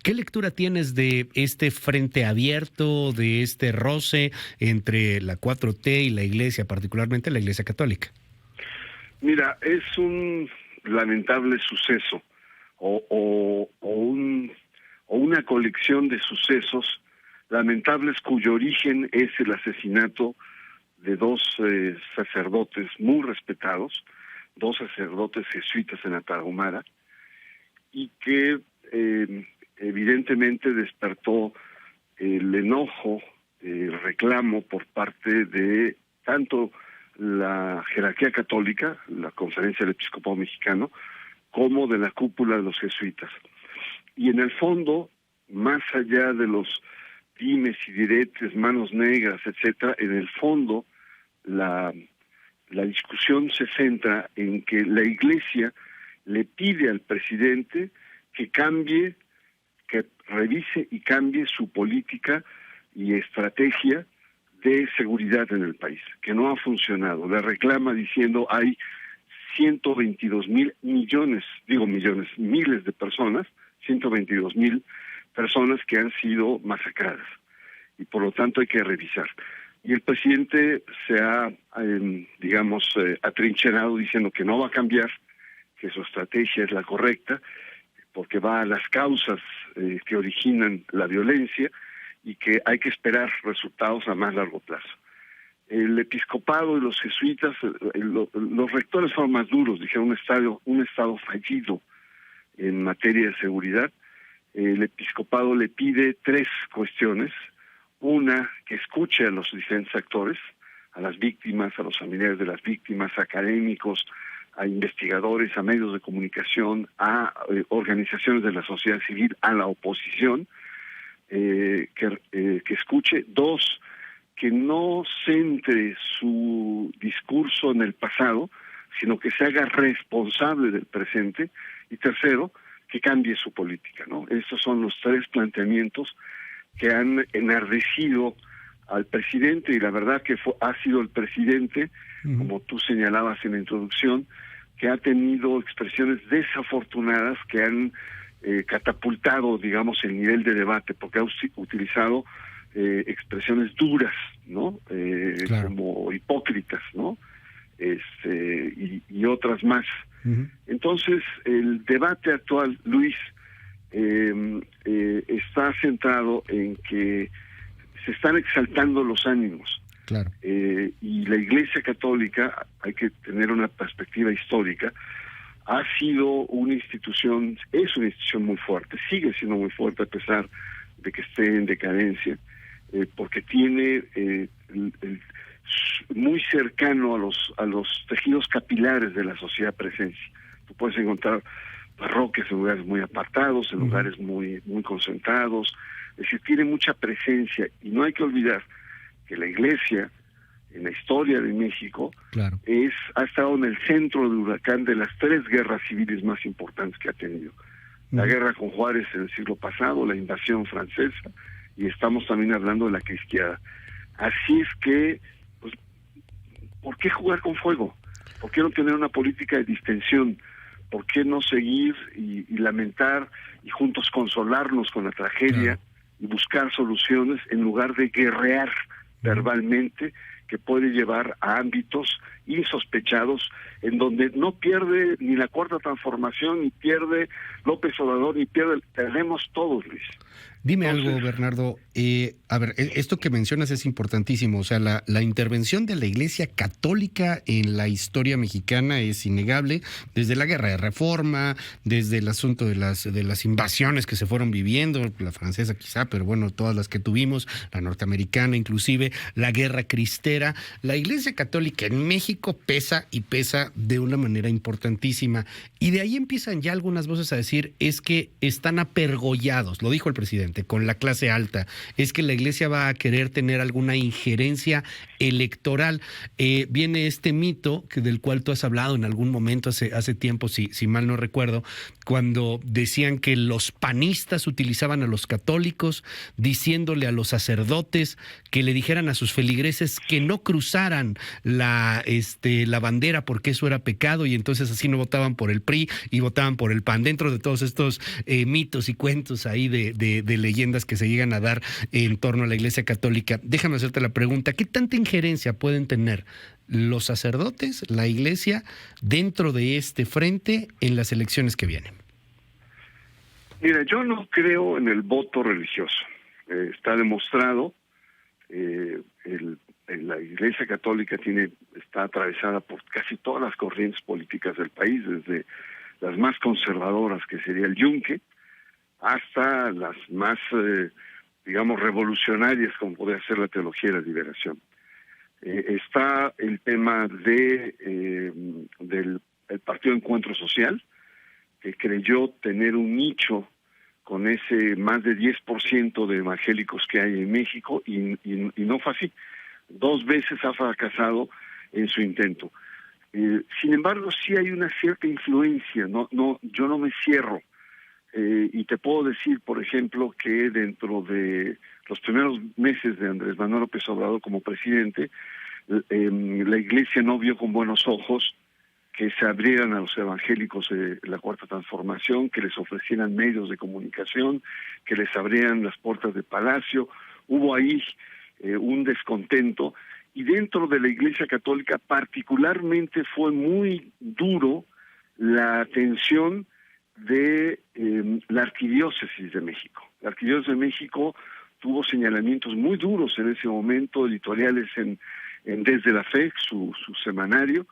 ¿Qué lectura tienes de este frente abierto, de este roce entre la 4T y la Iglesia, particularmente la Iglesia Católica? Mira, es un lamentable suceso o una colección de sucesos lamentables cuyo origen es el asesinato de dos sacerdotes muy respetados, dos sacerdotes jesuitas en la Tarahumara, y que evidentemente despertó el enojo, el reclamo por parte de tanto la jerarquía católica, la Conferencia del Episcopado Mexicano, como de la cúpula de los jesuitas. Y en el fondo, más allá de los dimes y diretes, manos negras, etcétera, en el fondo la discusión se centra en que la Iglesia le pide al presidente que cambie, que revise y cambie su política y estrategia de seguridad en el país, que no ha funcionado. Le reclama diciendo hay 122,000 millones, miles de personas, 122,000 personas que han sido masacradas, y por lo tanto hay que revisar. Y el presidente se ha, atrincherado diciendo que no va a cambiar, que su estrategia es la correcta, porque va a las causas que originan la violencia y que hay que esperar resultados a más largo plazo. El episcopado y los jesuitas, los rectores fueron más duros, dijeron un estado fallido en materia de seguridad. El episcopado le pide tres cuestiones. Una, que escuche a los diferentes actores, a las víctimas, a los familiares de las víctimas, a académicos, a investigadores, a medios de comunicación, a organizaciones de la sociedad civil, a la oposición, que escuche. Dos, que no centre su discurso en el pasado, sino que se haga responsable del presente. Y tercero, que cambie su política, ¿no? Estos son los tres planteamientos que han enardecido al presidente, y la verdad que ha sido el presidente, como tú señalabas en la introducción, que ha tenido expresiones desafortunadas que han catapultado, digamos, el nivel de debate, porque ha utilizado expresiones duras, ¿no? Claro. Como hipócritas, ¿no? Y otras más. Entonces, el debate actual, Luis, está centrado en que se están exaltando los ánimos. Claro. Y la Iglesia Católica, hay que tener una perspectiva histórica, ha sido una institución, es una institución muy fuerte, sigue siendo muy fuerte a pesar de que esté en decadencia, porque tiene muy cercano a los tejidos capilares de la sociedad presencia. Tú puedes encontrar parroquias en lugares muy apartados, en lugares muy concentrados, es decir, tiene mucha presencia, y no hay que olvidar que la Iglesia, en la historia de México, claro, ha estado en el centro del huracán de las tres guerras civiles más importantes que ha tenido. La guerra con Juárez en el siglo pasado, la invasión francesa, y estamos también hablando de la cristiada. Así es que, pues, ¿por qué jugar con fuego? ¿Por qué no tener una política de distensión? ¿Por qué no seguir y lamentar y juntos consolarnos con la tragedia, claro, y buscar soluciones en lugar de guerrear verbalmente, que puede llevar a ámbitos insospechados en donde no pierde ni la Cuarta Transformación, ni pierde López Obrador, ni perdemos todos, Luis? Dime algo, Bernardo. Esto que mencionas es importantísimo. O sea, la intervención de la Iglesia Católica en la historia mexicana es innegable, desde la Guerra de Reforma, desde el asunto de las invasiones que se fueron viviendo, la francesa quizá, pero bueno, todas las que tuvimos, la norteamericana inclusive, la Guerra Cristera. La Iglesia Católica en México pesa y pesa de una manera importantísima. Y de ahí empiezan ya algunas voces a decir, es que están apergollados, lo dijo el presidente, con la clase alta, es que la Iglesia va a querer tener alguna injerencia electoral. Viene este mito del cual tú has hablado en algún momento hace tiempo, si mal no recuerdo, cuando decían que los panistas utilizaban a los católicos, diciéndole a los sacerdotes que le dijeran a sus feligreses que no cruzaran la bandera porque eso era pecado, y entonces así no votaban por el PRI y votaban por el PAN, dentro de todos estos mitos y cuentos ahí de leyendas que se llegan a dar en torno a la Iglesia Católica. Déjame hacerte la pregunta, ¿qué tanta injerencia pueden tener los sacerdotes, la Iglesia, dentro de este frente en las elecciones que vienen? Mira, yo no creo en el voto religioso. Está demostrado, la Iglesia Católica está atravesada por casi todas las corrientes políticas del país, desde las más conservadoras, que sería el Yunque, hasta las más, digamos, revolucionarias, como podría ser la Teología de la Liberación. Está el tema del Partido Encuentro Social, que creyó tener un nicho con ese más de 10% de evangélicos que hay en México, y no fue así. 2 veces ha fracasado en su intento. Sin embargo, sí hay una cierta influencia. Yo no me cierro. Y te puedo decir, por ejemplo, que dentro de los primeros meses de Andrés Manuel López Obrador como presidente, la Iglesia no vio con buenos ojos que se abrieran a los evangélicos la Cuarta Transformación, que les ofrecieran medios de comunicación, que les abrieran las puertas de Palacio. Hubo ahí un descontento, y dentro de la Iglesia Católica particularmente fue muy duro la atención de la Arquidiócesis de México. La Arquidiócesis de México tuvo señalamientos muy duros en ese momento, editoriales en Desde la Fe, su semanario,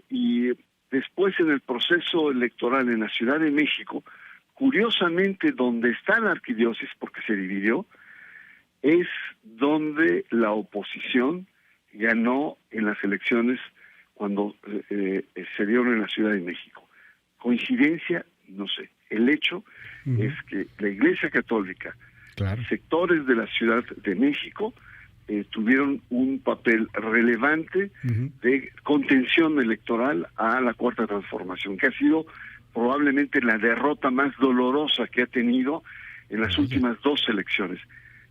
y después en el proceso electoral en la Ciudad de México, curiosamente donde está la arquidiócesis, porque se dividió, es donde la oposición ganó en las elecciones cuando se dieron en la Ciudad de México. ¿Coincidencia? No sé. El hecho es que la Iglesia Católica, sectores de la Ciudad de México, tuvieron un papel relevante de contención electoral a la Cuarta Transformación, que ha sido probablemente la derrota más dolorosa que ha tenido en las últimas 2 elecciones.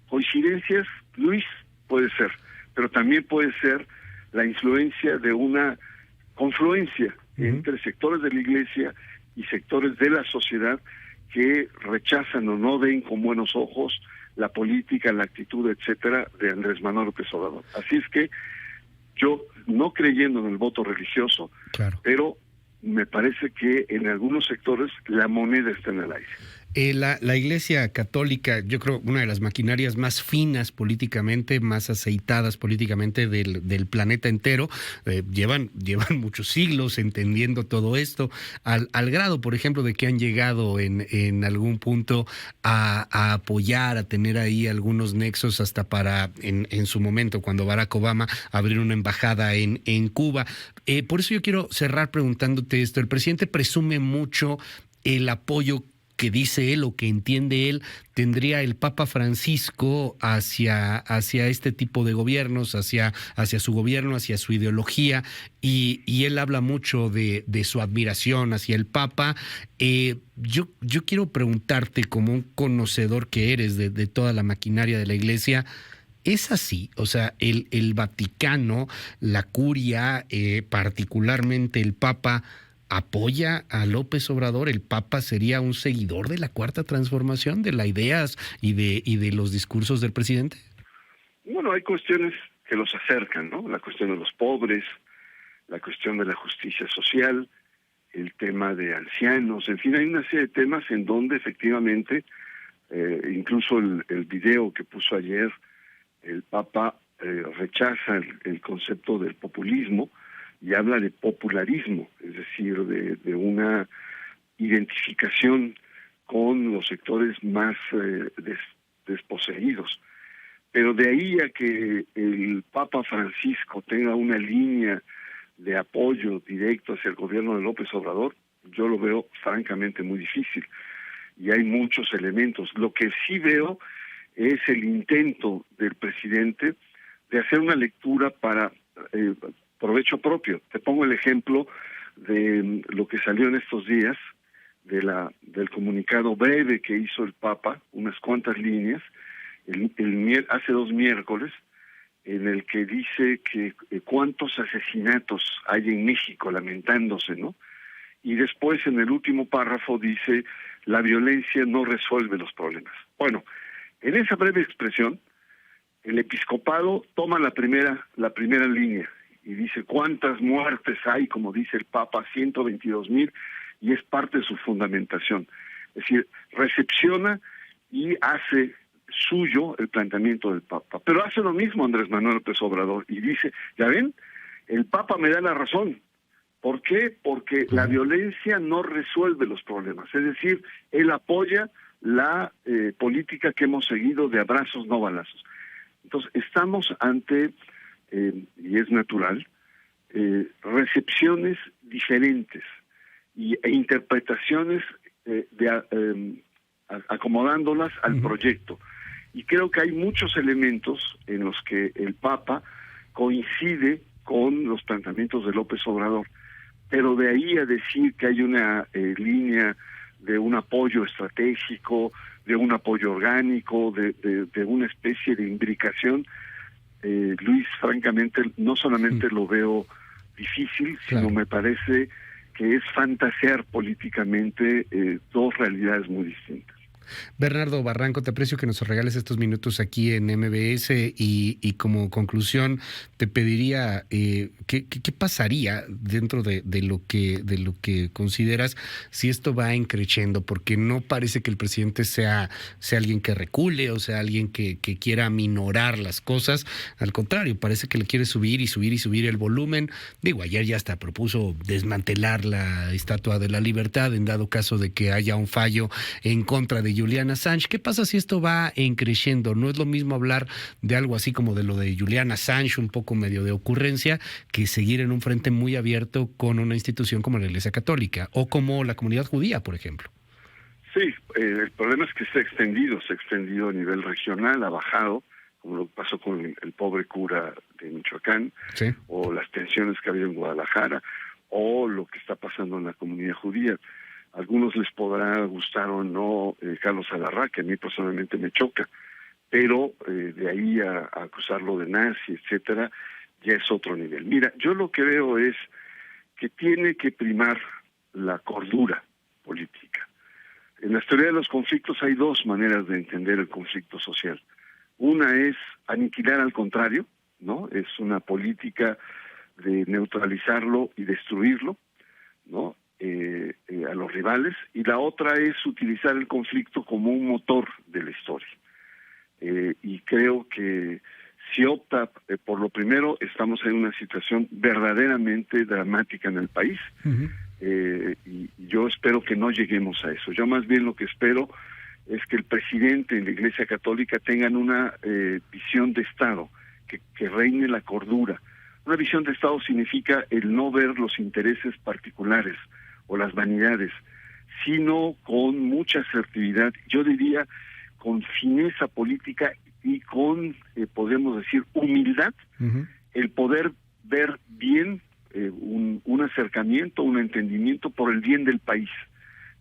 ¿Coincidencias, Luis? Puede ser, pero también puede ser la influencia de una confluencia entre sectores de la Iglesia y sectores de la sociedad que rechazan o no ven con buenos ojos la política, la actitud, etcétera, de Andrés Manuel López Obrador. Así es que yo, no creyendo en el voto religioso, pero me parece que en algunos sectores la moneda está en el aire. La Iglesia Católica, yo creo, una de las maquinarias más finas políticamente, más aceitadas políticamente del planeta entero, llevan muchos siglos entendiendo todo esto, al grado, por ejemplo, de que han llegado en algún punto a apoyar, a tener ahí algunos nexos hasta para, en su momento, cuando Barack Obama, abrir una embajada en Cuba. Por eso yo quiero cerrar preguntándote esto. El presidente presume mucho el apoyo que dice él o que entiende él tendría el Papa Francisco hacia este tipo de gobiernos, hacia su gobierno, hacia su ideología, y él habla mucho de su admiración hacia el Papa. Yo quiero preguntarte, como un conocedor que eres de toda la maquinaria de la Iglesia, ¿es así? O sea, el Vaticano, la curia, particularmente el Papa, ¿apoya a López Obrador? ¿El Papa sería un seguidor de la Cuarta Transformación, de las ideas y de los discursos del presidente? Bueno, hay cuestiones que los acercan, ¿no? La cuestión de los pobres, la cuestión de la justicia social, el tema de ancianos, en fin, hay una serie de temas en donde efectivamente, incluso el video que puso ayer, el Papa rechaza el concepto del populismo y habla de popularismo, es decir, de una identificación con los sectores más desposeídos. Pero de ahí a que el Papa Francisco tenga una línea de apoyo directo hacia el gobierno de López Obrador, yo lo veo francamente muy difícil. Y hay muchos elementos. Lo que sí veo es el intento del presidente de hacer una lectura para provecho propio. Te pongo el ejemplo de lo que salió en estos días, del comunicado breve que hizo el Papa, unas cuantas líneas, hace 2 miércoles, en el que dice que cuántos asesinatos hay en México, lamentándose, ¿no? Y después en el último párrafo dice, la violencia no resuelve los problemas. Bueno, en esa breve expresión, el episcopado toma la primera línea y dice cuántas muertes hay, como dice el Papa, 122,000, y es parte de su fundamentación. Es decir, recepciona y hace suyo el planteamiento del Papa. Pero hace lo mismo Andrés Manuel López Obrador y dice, ¿ya ven? El Papa me da la razón. ¿Por qué? Porque la violencia no resuelve los problemas. Es decir, él apoya la política que hemos seguido de abrazos, no balazos. Entonces, estamos ante, y es natural, recepciones diferentes e interpretaciones acomodándolas al proyecto. Y creo que hay muchos elementos en los que el Papa coincide con los planteamientos de López Obrador. Pero de ahí a decir que hay una línea de un apoyo estratégico, de un apoyo orgánico, de una especie de imbricación, Luis, francamente, no solamente lo veo difícil, sino me parece que es fantasear políticamente dos realidades muy distintas. Bernardo Barranco, te aprecio que nos regales estos minutos aquí en MBS y como conclusión te pediría ¿qué pasaría dentro de lo que consideras si esto va creciendo? Porque no parece que el presidente sea alguien que recule o sea alguien que quiera minorar las cosas. Al contrario, parece que le quiere subir y subir y subir el volumen. Digo, ayer ya hasta propuso desmantelar la Estatua de la Libertad en dado caso de que haya un fallo en contra de Julian Assange. ¿Qué pasa si esto va creciendo? No es lo mismo hablar de algo así como de lo de Julian Assange, un poco medio de ocurrencia, que seguir en un frente muy abierto con una institución como la Iglesia Católica o como la comunidad judía, por ejemplo. Sí, el problema es que se ha extendido a nivel regional, ha bajado, como lo pasó con el pobre cura de Michoacán, sí, o las tensiones que ha habido en Guadalajara, o lo que está pasando en la comunidad judía. A algunos les podrá gustar o no Carlos Alarrá, que a mí personalmente me choca, pero de ahí a acusarlo de nazi, etcétera, ya es otro nivel. Mira, yo lo que veo es que tiene que primar la cordura política. En la teoría de los conflictos hay dos maneras de entender el conflicto social. Una es aniquilar al contrario, ¿no? Es una política de neutralizarlo y destruirlo, ¿no? A los rivales, y la otra es utilizar el conflicto como un motor de la historia. Y creo que si opta por lo primero, estamos en una situación verdaderamente dramática en el país. Y yo espero que no lleguemos a eso. Yo más bien lo que espero es que el presidente y la Iglesia Católica tengan una visión de Estado, que reine la cordura. Una visión de Estado significa el no ver los intereses particulares o las vanidades, sino con mucha asertividad, yo diría con fineza política y con, podemos decir, humildad, el poder ver bien un acercamiento, un entendimiento por el bien del país.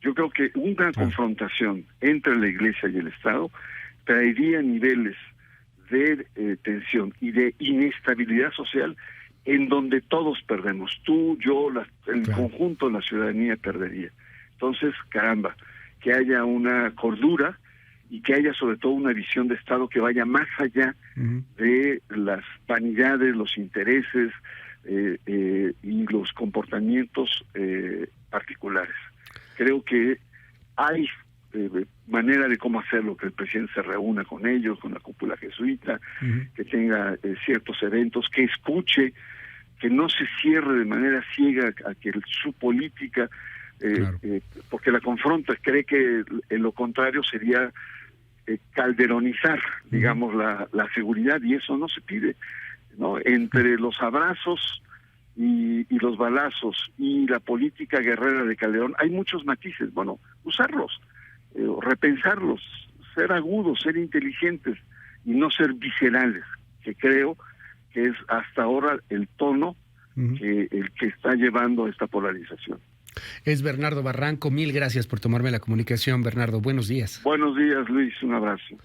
Yo creo que una confrontación entre la Iglesia y el Estado traería niveles de tensión y de inestabilidad social en donde todos perdemos, tú, yo, el conjunto de la ciudadanía perdería. Entonces, caramba, que haya una cordura y que haya sobre todo una visión de Estado que vaya más allá de las vanidades, los intereses y los comportamientos particulares. Creo que hay manera de cómo hacerlo, que el presidente se reúna con ellos, con la cúpula jesuita, que tenga ciertos eventos, que escuche, que no se cierre de manera ciega a que su política, porque la confronta, cree que en lo contrario sería calderonizar, digamos, la seguridad, y eso no se pide, ¿no? Entre los abrazos y los balazos y la política guerrera de Calderón hay muchos matices. Bueno, usarlos, repensarlos, ser agudos, ser inteligentes y no ser viscerales, que creo que es hasta ahora el tono que está llevando a esta polarización. Es Bernardo Barranco, mil gracias por tomarme la comunicación, Bernardo, buenos días. Buenos días, Luis, un abrazo.